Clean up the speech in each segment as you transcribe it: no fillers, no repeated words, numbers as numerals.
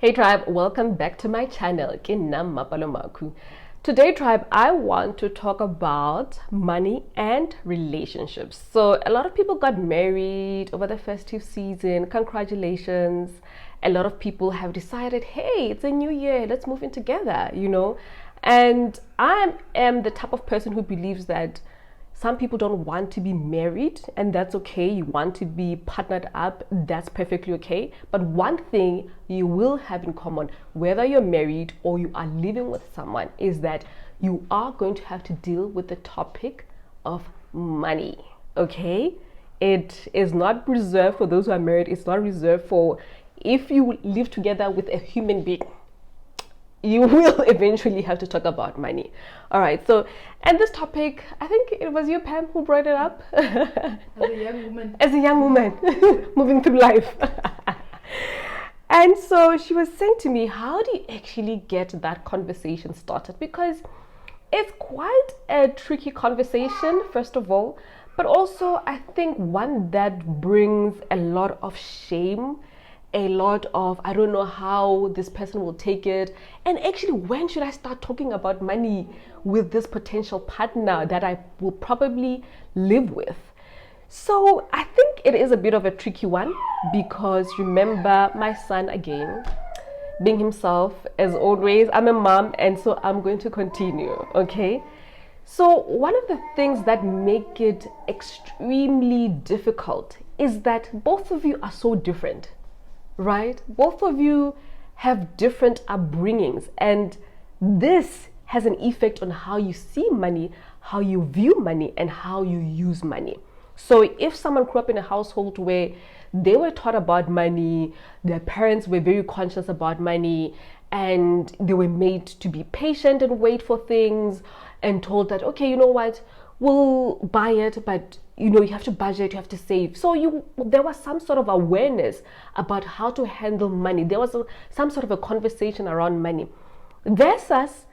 Hey tribe, welcome back to my channel. Ke nna Mapalomaku. Today tribe, I want to talk about money and relationships. So a lot of people got married over the festive season. Congratulations. A lot of people have decided, hey, it's a new year, let's move in together. And I am the type of person who believes that some people don't want to be married, and that's okay. You want to be partnered up, that's perfectly okay. But one thing you will have in common, whether you're married or you are living with someone, is that you are going to have to deal with the topic of money, okay? It is not reserved for those who are married, it's not reserved for if you live together with a human being. You will eventually have to talk about money. All right, so, and this topic, I think it was you, Pam, who brought it up. As a young woman. As a young woman, moving through life. And so she was saying to me, how do you actually get that conversation started? Because it's quite a tricky conversation, first of all, but also I think one that brings a lot of shame, a lot of, I don't know how this person will take it. And actually, when should I start talking about money with this potential partner that I will probably live with? So I think it is a bit of a tricky one, because remember, my son, again, being himself as always, I'm a mom, and so I'm going to continue, okay? So one of the things that make it extremely difficult is that both of you are so different, right? Both of you have different upbringings, and this has an effect on how you see money, how you view money, and how you use money. So if someone grew up in a household where they were taught about money, their parents were very conscious about money, and they were made to be patient and wait for things, and told that, okay, you know what, we'll buy it, but you have to budget, you have to save. So there was some sort of awareness about how to handle money. There was some sort of a conversation around money, versus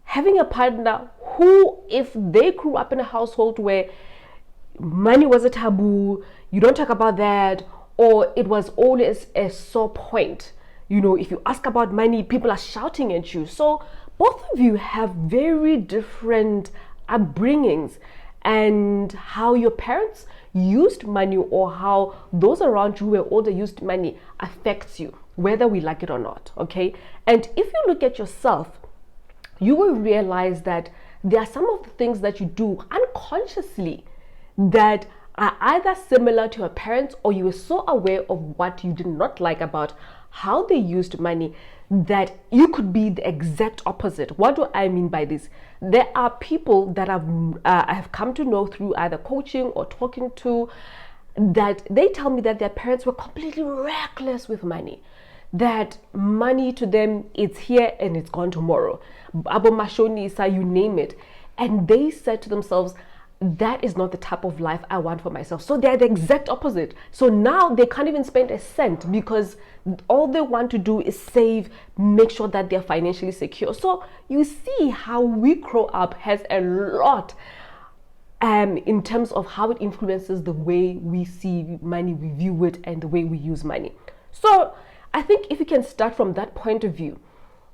having a partner who, if they grew up in a household where money was a taboo, you don't talk about that, or it was always a sore point. If you ask about money, people are shouting at you. So both of you have very different upbringings, and how your parents used money, or how those around you who were older used money, affects you, whether we like it or not, okay? And if you look at yourself, you will realize that there are some of the things that you do unconsciously that are either similar to your parents, or you were so aware of what you did not like about how they used money that you could be the exact opposite. What do I mean by this? There are people that I have come to know through either coaching or talking to, that they tell me that their parents were completely reckless with money, that money to them, it's here and it's gone tomorrow. Abo mashonisa, you name it. And they said to themselves, that is not the type of life I want for myself. So they're the exact opposite. So now they can't even spend a cent, because all they want to do is save, make sure that they're financially secure. So you see how we grow up has a lot in terms of how it influences the way we see money, we view it, and the way we use money. So I think if you can start from that point of view,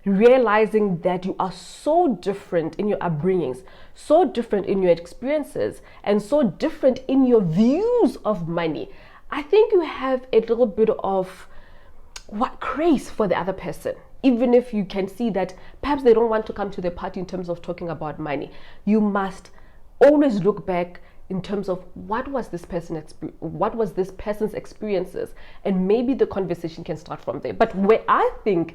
realizing that you are so different in your upbringings, so different in your experiences, and so different in your views of money, I think you have a little bit of grace for the other person. Even if you can see that perhaps they don't want to come to the party in terms of talking about money, you must always look back in terms of what was this person's experiences, and maybe the conversation can start from there. But where I think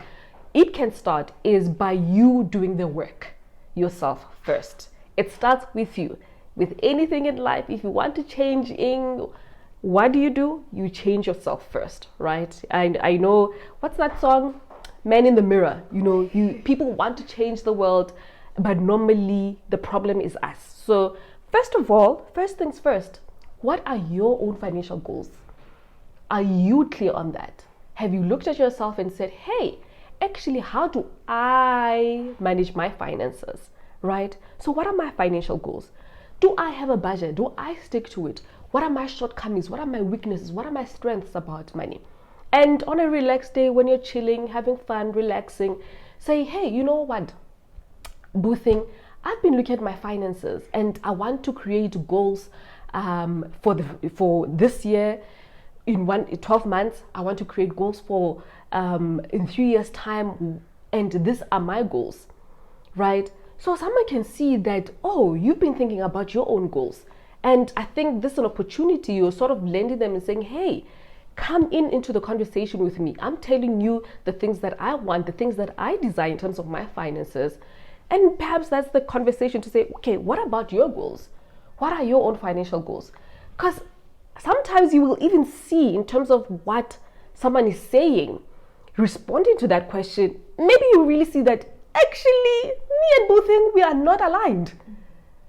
it can start is by you doing the work yourself first. It starts with you. With anything in life, if you want to change what do? You change yourself first, right? And I know, what's that song? Man in the Mirror. People want to change the world, but normally the problem is us. So first of all, first things first, what are your own financial goals? Are you clear on that? Have you looked at yourself and said, hey, actually, how do I manage my finances, right? So what are my financial goals? Do I have a budget? Do I stick to it? What are my shortcomings? What are my weaknesses? What are my strengths about money? And on a relaxed day, when you're chilling, having fun, relaxing, say, hey, you know what, Boothing, I've been looking at my finances and I want to create goals for this year. In 12 months, I want to create goals for in 3 years' time, and these are my goals, right? So someone can see that, oh, you've been thinking about your own goals. And I think this is an opportunity. You're sort of lending them and saying, hey, come into the conversation with me. I'm telling you the things that I want, the things that I desire in terms of my finances. And perhaps that's the conversation to say, okay, what about your goals? What are your own financial goals? Because sometimes you will even see in terms of what someone is saying, responding to that question, maybe you really see that actually me and Boothing, we are not aligned,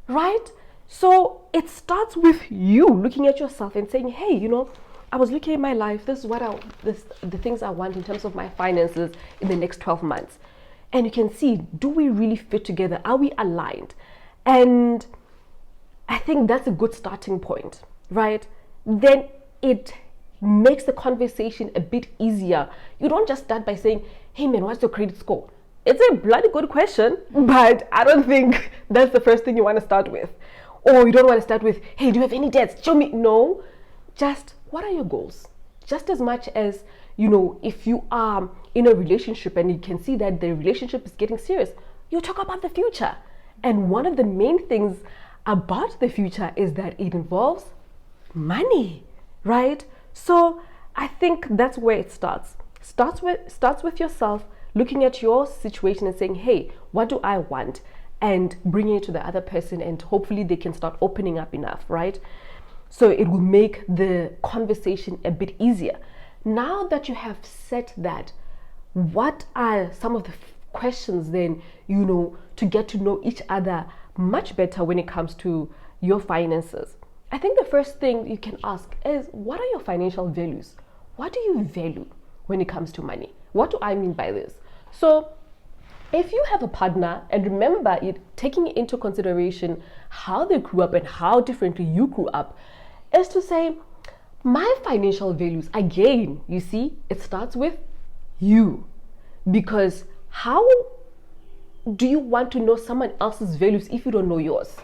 right? So it starts with you looking at yourself and saying, hey, you know, I was looking at my life. This is the things I want in terms of my finances in the next 12 months. And you can see, do we really fit together? Are we aligned? And I think that's a good starting point, right? Then it makes the conversation a bit easier. You don't just start by saying, hey man, what's your credit score? It's a bloody good question, but I don't think that's the first thing you want to start with. Or you don't want to start with, hey, do you have any debts? Show me. No, just what are your goals? Just as much as, you know, if you are in a relationship and you can see that the relationship is getting serious, you talk about the future. And one of the main things about the future is that it involves money, right? So I think that's where it starts. Starts with yourself, looking at your situation and saying, hey, what do I want? And bringing it to the other person, and hopefully they can start opening up enough, right? So it will make the conversation a bit easier. Now that you have said that, what are some of the questions then, you know, to get to know each other much better when it comes to your finances? I think the first thing you can ask is, what are your financial values? What do you value when it comes to money? What do I mean by this? So if you have a partner, and remember it, taking into consideration how they grew up and how differently you grew up, is to say, my financial values, again, you see, it starts with you. Because how do you want to know someone else's values if you don't know yours,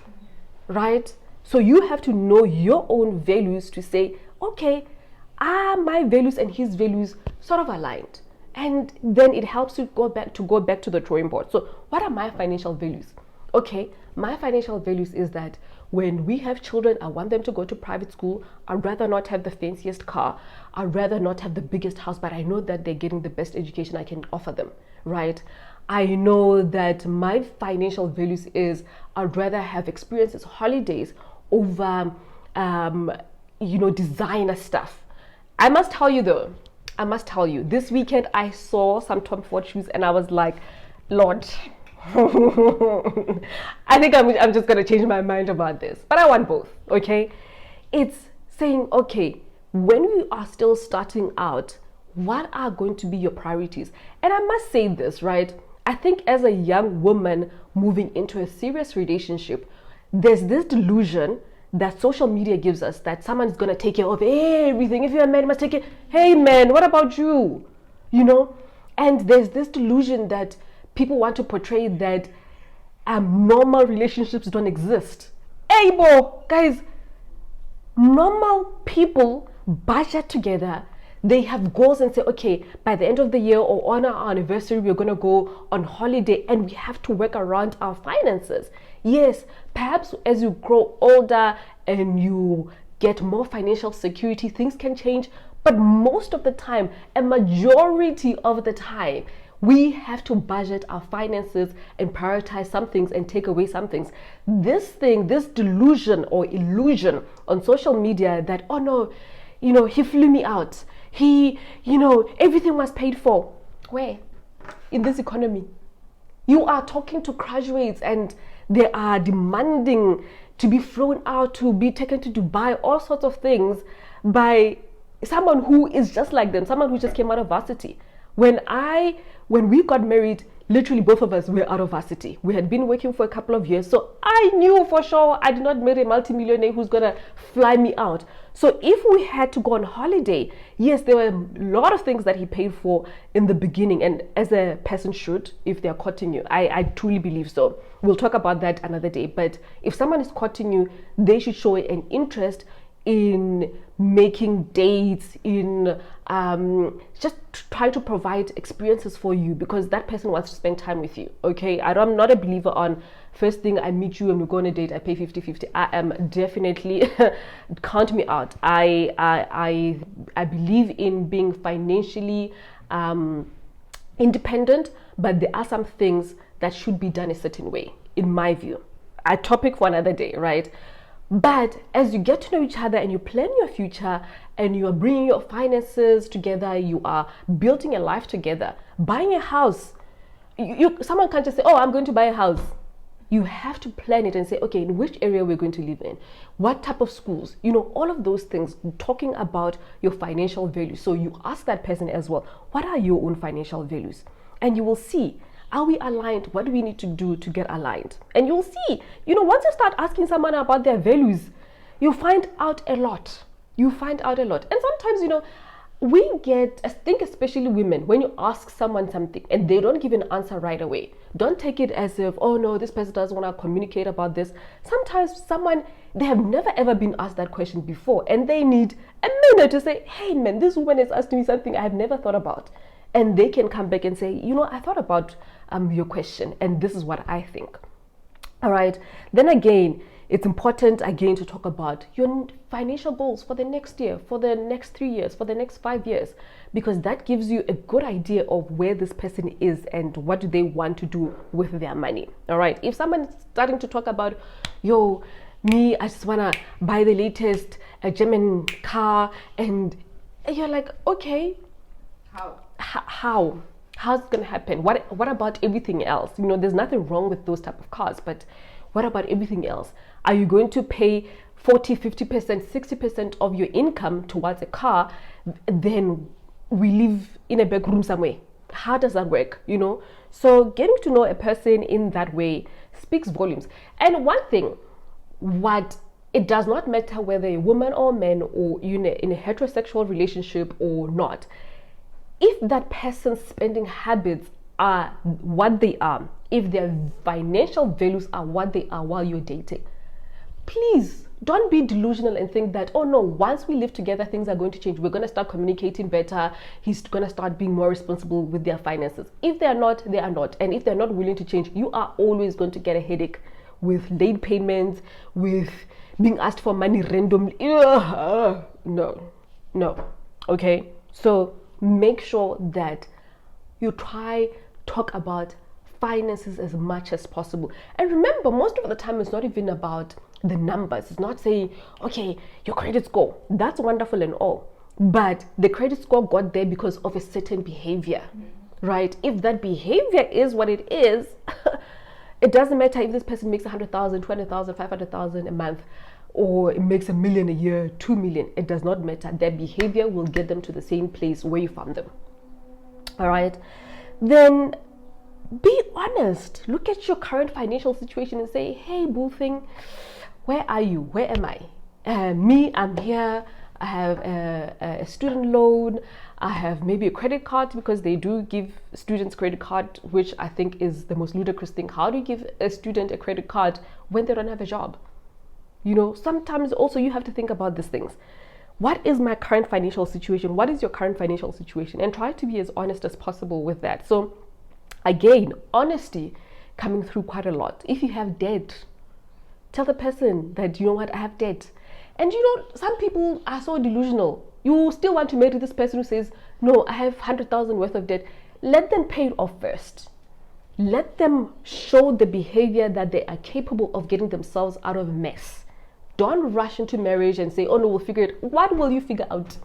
right? So you have to know your own values to say, okay, are my values and his values sort of aligned? And then it helps you go back to the drawing board. So what are my financial values? Okay, my financial values is that when we have children, I want them to go to private school. I'd rather not have the fanciest car. I'd rather not have the biggest house, but I know that they're getting the best education I can offer them, right? I know that my financial values is I'd rather have experiences, holidays over, designer stuff. I must tell you, this weekend I saw some Tom Ford shoes and I was like, Lord, I think I'm just going to change my mind about this. But I want both, okay? It's saying, okay, when we are still starting out, what are going to be your priorities? And I must say this, right? I think as a young woman moving into a serious relationship, there's this delusion that social media gives us that someone's going to take care of everything. If you're a man, you must take care. Hey man, what about you? You know? And there's this delusion that people want to portray that normal relationships don't exist. Hey bo, guys, normal people budget together. They have goals and say, okay, by the end of the year or on our anniversary, we're going to go on holiday, and we have to work around our finances. Yes, perhaps as you grow older and you get more financial security, things can change. But most of the time, a majority of the time, we have to budget our finances and prioritize some things and take away some things. This delusion or illusion on social media that, oh no, he flew me out. Everything was paid for. Where? In this economy. You are talking to graduates and they are demanding to be flown out, to be taken to Dubai, all sorts of things by someone who is just like them, someone who just came out of varsity. When we got married, literally both of us were out of varsity. We had been working for a couple of years, so I knew for sure I did not marry a multimillionaire who's gonna fly me out. So if we had to go on holiday, yes, there were a lot of things that he paid for in the beginning, and as a person should, if they're courting you. I truly believe so. We'll talk about that another day. But if someone is courting you, they should show an interest in making dates, in just try to provide experiences for you, because that person wants to spend time with you. Okay, I'm not a believer on first thing I meet you and we go on a date, I pay 50-50. I am definitely count me out. I believe in being financially independent, but there are some things that should be done a certain way, in my view. A topic for another day, right? But as you get to know each other and you plan your future and you are bringing your finances together, you are building a life together, buying a house, someone can't just say, oh, I'm going to buy a house. You have to plan it and say, okay, in which area we're going to live in, what type of schools, all of those things, talking about your financial values. So you ask that person as well, what are your own financial values? And you will see, are we aligned? What do we need to do to get aligned? And you'll see, once you start asking someone about their values, you find out a lot. And sometimes, we get, I think especially women, when you ask someone something and they don't give an answer right away, don't take it as if, oh no, this person doesn't want to communicate about this. Sometimes they have never ever been asked that question before, and they need a minute to say, hey man, this woman is asking me something I have never thought about. And they can come back and say, I thought about your question, and this is what I think. All right. Then again, it's important to talk about your financial goals for the next year, for the next 3 years, for the next 5 years, because that gives you a good idea of where this person is and what do they want to do with their money. All right. If someone is starting to talk about, me, I just want to buy the latest German car, and you're like, okay, how's it going to happen? What about everything else? There's nothing wrong with those type of cars, but what about everything else? Are you going to pay 40, 50%, 60% of your income towards a car? Then we live in a back room somewhere. How does that work? So getting to know a person in that way speaks volumes. And one thing, it does not matter whether a woman or man, or in a heterosexual relationship or not. If that person's spending habits are what they are, if their financial values are what they are while you're dating, please don't be delusional and think that, oh no, once we live together, things are going to change. We're going to start communicating better. He's going to start being more responsible with their finances. If they are not, they are not. And if they're not willing to change, you are always going to get a headache with late payments, with being asked for money randomly. No. Okay? So make sure that you talk about finances as much as possible. And remember, most of the time it's not even about the numbers. It's not saying, okay, your credit score, that's wonderful and all, but the credit score got there because of a certain behavior, right? If that behavior is what it is, it doesn't matter if this person makes 100,000, 200,000, 500,000 a month, or it makes $1 million a year, 2 million. It does not matter. Their behavior will get them to the same place where you found them. All right. Then be honest. Look at your current financial situation and say, hey, boo thing, where are you? Where am I? Me, I'm here. I have a student loan. I have maybe a credit card, because they do give students credit card, which I think is the most ludicrous thing. How do you give a student a credit card when they don't have a job? Sometimes also you have to think about these things. What is my current financial situation? What is your current financial situation? And try to be as honest as possible with that. So again, honesty coming through quite a lot. If you have debt, tell the person that, I have debt. And some people are so delusional. You still want to marry this person who says, no, I have 100,000 worth of debt. Let them pay it off first. Let them show the behavior that they are capable of getting themselves out of mess. Don't rush into marriage and say, oh no, we'll figure it. What will you figure out?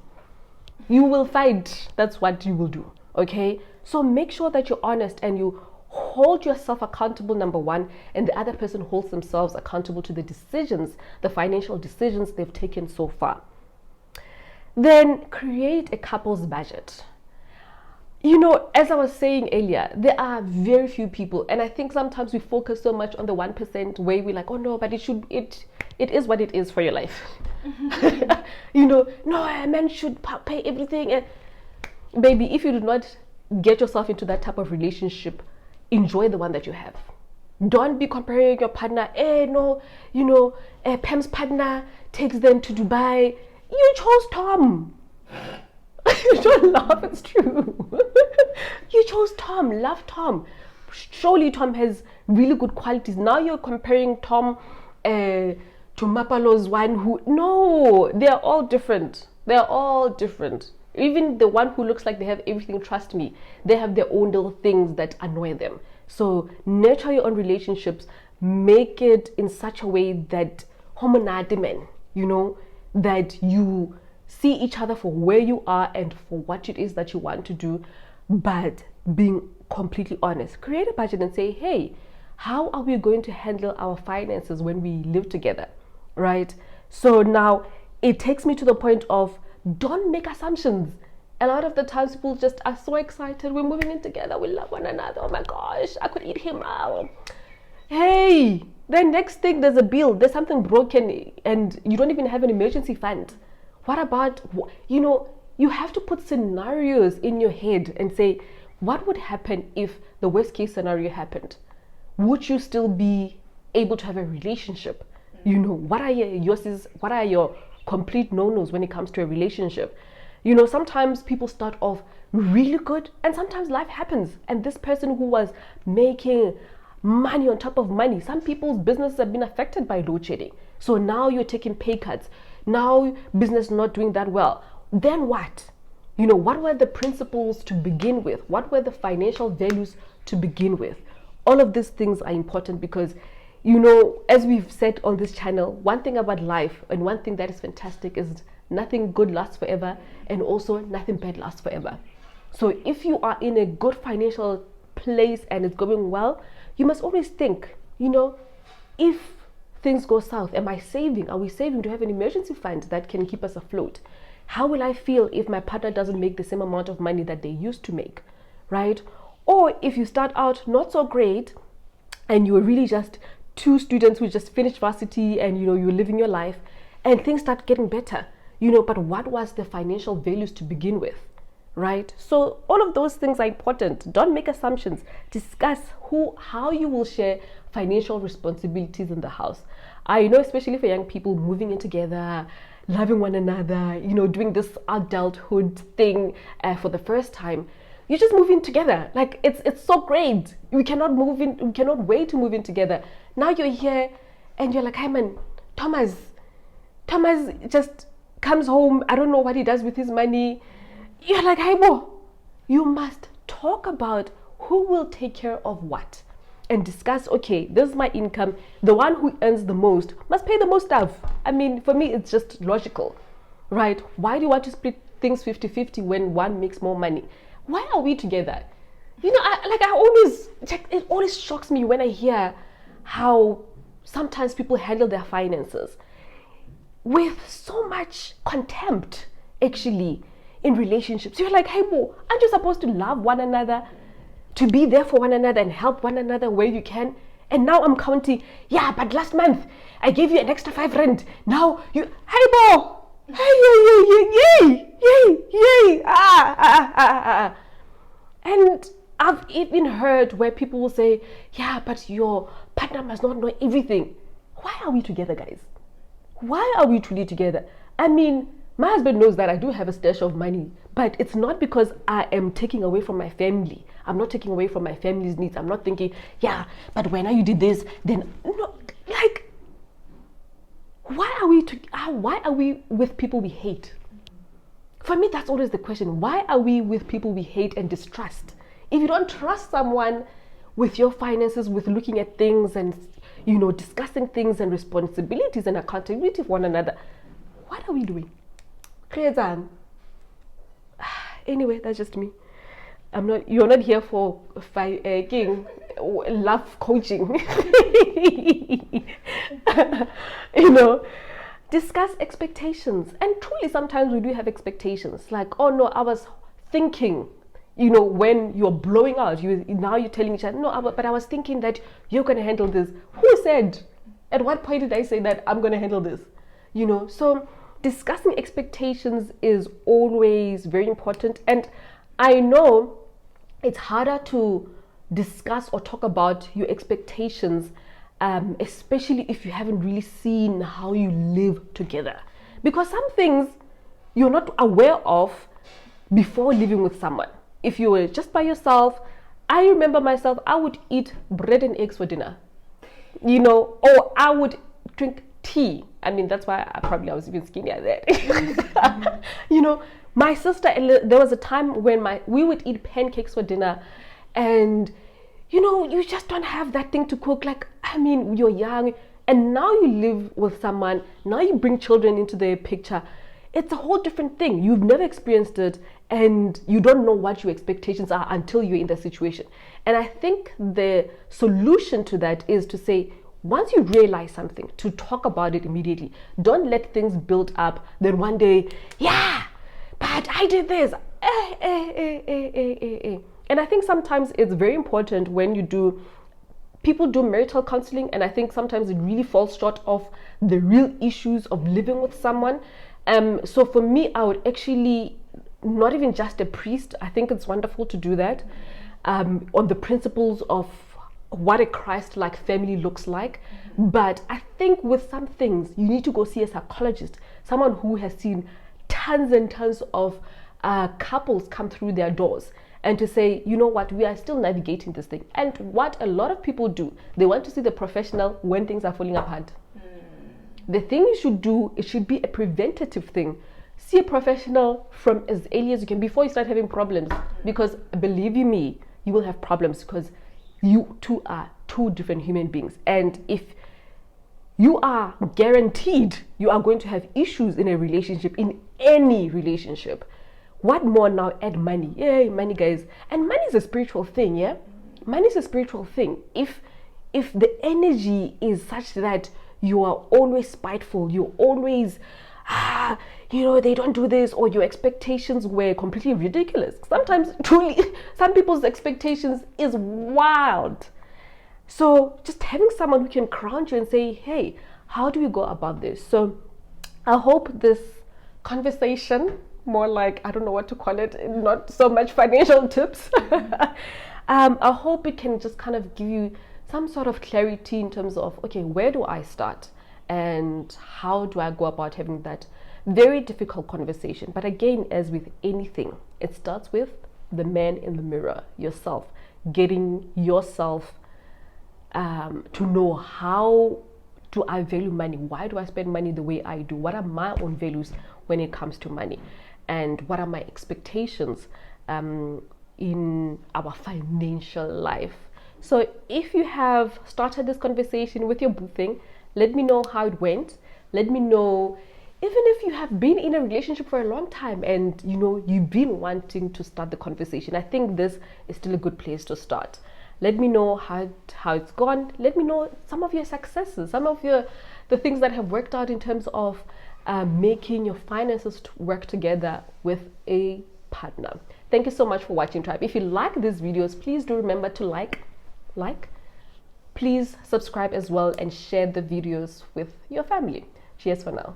You will fight. That's what you will do. Okay? So make sure that you're honest and you hold yourself accountable, number one, and the other person holds themselves accountable to the decisions, the financial decisions they've taken so far. Then create a couple's budget. you know, as I was saying earlier, there are very few people, and I think sometimes we focus so much on the 1% where we're like, oh no, but it is what it is for your life. You know, no, a man should pay everything. And baby, if you do not get yourself into that type of relationship, enjoy the one that you have. Don't be comparing your partner. No, you know, Pam's partner takes them to Dubai. You chose Tom. Don't laugh, it's true. You chose Tom, love Tom. Surely Tom has really good qualities. Now you're comparing Tom to Mapalo's one who, no, they're all different. They're all different. Even the one who looks like they have everything, trust me, they have their own little things that annoy them. So nurture your own relationships, make it in such a way that homonadimen, you know, that you see each other for where you are and for what it is that you want to do, but being completely honest. Create a budget and say, hey, how are we going to handle our finances when we live together, right? So now it takes me to the point of don't make assumptions. A lot of the times people just are so excited, we're moving in together, we love one another, oh my gosh, I could eat him out. Hey, the next thing, there's a bill, there's something broken and you don't even have an emergency fund. What about, you know, you have to put scenarios in your head and say, what would happen if the worst case scenario happened? Would you still be able to have a relationship? You know, what are your complete no-nos when it comes to a relationship? You know, sometimes people start off really good and sometimes life happens. And this person who was making money on top of money, some people's businesses have been affected by load shedding. So now you're taking pay cuts. Now business not doing that well. Then what? You know, what were the principles to begin with? What were the financial values to begin with? All of these things are important because, you know, as we've said on this channel, one thing about life and one thing that is fantastic is nothing good lasts forever and also nothing bad lasts forever. So if you are in a good financial place and it's going well, you must always think, you know, if things go south, am I saving? Are we saving to have an emergency fund that can keep us afloat? How will I feel if my partner doesn't make the same amount of money that they used to make, right? Or if you start out not so great and you were really just two students who just finished varsity and, you know, you're living your life and things start getting better, you know, but what was the financial values to begin with, right? So all of those things are important. Don't make assumptions. Discuss how you will share financial responsibilities in the house. I know, especially for young people moving in together, loving one another, you know, doing this adulthood thing for the first time. You just move in together. Like it's so great. We cannot wait to move in together. Now you're here and you're like, hey man, Thomas just comes home. I don't know what he does with his money. You're like, hey bo, you must talk about who will take care of what and discuss, okay, this is my income. The one who earns the most must pay the most stuff. I mean, for me, it's just logical, right? Why do you want to split things 50-50 when one makes more money? Why are we together? You know, it always shocks me when I hear how sometimes people handle their finances with so much contempt, actually, in relationships. You're like, hey, bo, aren't you supposed to love one another, to be there for one another and help one another where you can? And now I'm counting, yeah, but last month I gave you an extra 5 rand. Now you, hey, bo, hey, yay, And I've even heard where people will say, yeah, but your partner must not know everything. Why are we together, guys? Why are we truly together? I mean, my husband knows that I do have a stash of money, but it's not because I am taking away from my family. I'm not taking away from my family's needs. I'm not thinking, yeah, but when you did this, then no, like, why are we with people we hate? For me, that's always the question. Why are we with people we hate and distrust? If you don't trust someone with your finances, with looking at things and, you know, discussing things and responsibilities and accountability for one another, what are we doing? Anyway, that's just me. You're not here for love coaching. You know, discuss expectations. And truly, sometimes we do have expectations. Like, oh no, I was thinking, You know, when you're blowing out, now you're telling each other, no, but I was thinking that you're going to handle this. Who said? At what point did I say that I'm going to handle this? You know, so discussing expectations is always very important. And I know it's harder to discuss or talk about your expectations, especially if you haven't really seen how you live together. Because some things you're not aware of before living with someone. If you were just by yourself, I remember myself, I would eat bread and eggs for dinner, you know, or I would drink tea. I mean, that's why I was even skinnier then. You know, my sister, there was a time when we would eat pancakes for dinner, and you know, you just don't have that thing to cook. Like, I mean, you're young, and now you live with someone, now you bring children into the picture. It's a whole different thing. You've never experienced it, and you don't know what your expectations are until you're in the situation. And I think the solution to that is to say, once you realize something, to talk about it immediately. Don't let things build up. Then one day, yeah, but I did this. And I think sometimes it's very important when people do marital counseling, and I think sometimes it really falls short of the real issues of living with someone. So for me, I would actually, not even just a priest, I think it's wonderful to do that, on the principles of what a Christ-like family looks like. But I think with some things, you need to go see a psychologist, someone who has seen tons and tons of couples come through their doors, and to say, you know what, we are still navigating this thing. And what a lot of people do, they want to see the professional when things are falling apart. The thing you should do, it should be a preventative thing. See a professional from as early as you can before you start having problems. Because believe you me, you will have problems because you two are two different human beings. And if you are guaranteed you are going to have issues in a relationship, in any relationship, what more now? Add money. Yay, money, guys. And money is a spiritual thing, yeah? Money is a spiritual thing. If the energy is such that you are always spiteful, you're always, you know, they don't do this, or your expectations were completely ridiculous. Sometimes, truly, some people's expectations is wild. So just having someone who can ground you and say, hey, how do we go about this? So I hope this conversation, more like, I don't know what to call it, not so much financial tips. I hope it can just kind of give you some sort of clarity in terms of, okay, where do I start? And how do I go about having that very difficult conversation? But again, as with anything, it starts with the man in the mirror, yourself, getting yourself to know, how do I value money? Why do I spend money the way I do? What are my own values when it comes to money? And what are my expectations in our financial life? So if you have started this conversation with your boo thing, let me know how it went. Let me know, even if you have been in a relationship for a long time and you know you've been wanting to start the conversation. I think this is still a good place to start. Let me know how it's gone. Let me know some of your successes, some of the things that have worked out in terms of making your finances work together with a partner. Thank you so much for watching, Tribe. If you like these videos, please do remember to like. Please subscribe as well and share the videos with your family. Cheers for now.